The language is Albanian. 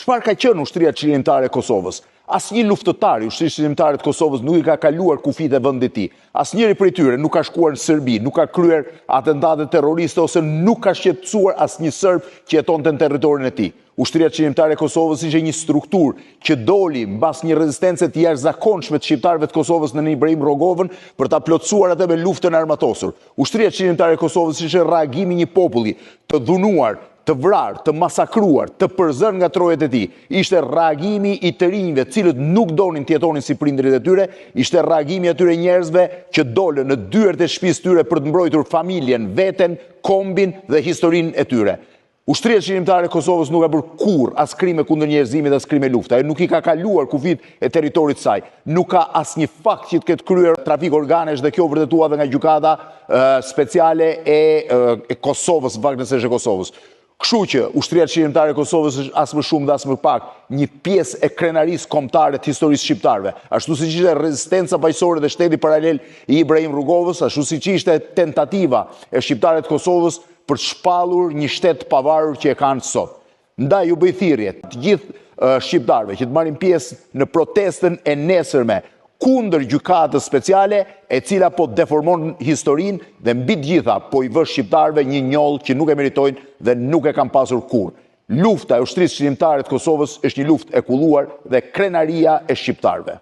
Çfarë ka qenë ushtria çlirimtare e Kosovës? Asnjë luftëtar i ushtrisë çlirimtare të Kosovës nuk i ka kaluar kufit e vendit të tij. Asnjëri prej tyre nuk ka shkuar në Serbi, nuk ka kryer atentate terroriste ose nuk ka shqetësuar asnjë serb që jetonte në territorin e tij. Ushtria çlirimtare e Kosovës ishte një strukturë që doli mbas një rezistence të jashtëzakonshme të shqiptarëve të Kosovës në Ibrahim Rogovën për ta plotësuar atë me luftën e armatosur. Ushtria çlirimtare e Kosovës ishte reagimi i një populli të dhunuar, të vrarë, të masakruar, të përzërë nga trojet e tij. Ishte reagimi i të rinjve, cilët nuk donin të jetonin si prindrit e tyre, ishte reagimi i atyre njerëzve që dolën në dyert e shtëpisë tyre për të mbrojtur familjen, veten, kombin dhe historinë e tyre. Ushtria çlirimtare e Kosovës nuk ka bërë kurrë as krime kundër njerëzimit as krime lufte. Ajo nuk i ka kaluar kufit e territorit të saj. Nuk ka asnjë fakt që të ketë kryer trafik organesh dhe kjo vërtetuar nga gjykata speciale e Kosovës, në fakt nëse është e Kosovës. Kështu që ushtria çlirimtare e Kosovës është as më shumë dhe as më pak një pjesë e krenarisë kombëtare të historisë shqiptarëve. Ashtu siç ishte rezistenca paqësore dhe shteti paralel i Ibrahim Rugovës, ashtu siç ishte tentativa e shqiptarëve të Kosovës për të shpallur një shtet pavarur që e kanë sot. Ndaj ju bëj thirrje të gjithë shqiptarëve që të marrin pjesë në protestën e nesërme kundër gjykatës speciale e cila po deformon historinë dhe mbi të gjitha po i vë shqiptarëve një njollë që nuk e meritojnë dhe nuk e kanë pasur kurrë. Lufta e ushtrisë çlirimtare të Kosovës është një luftë e kulluar dhe krenaria e shqiptarëve.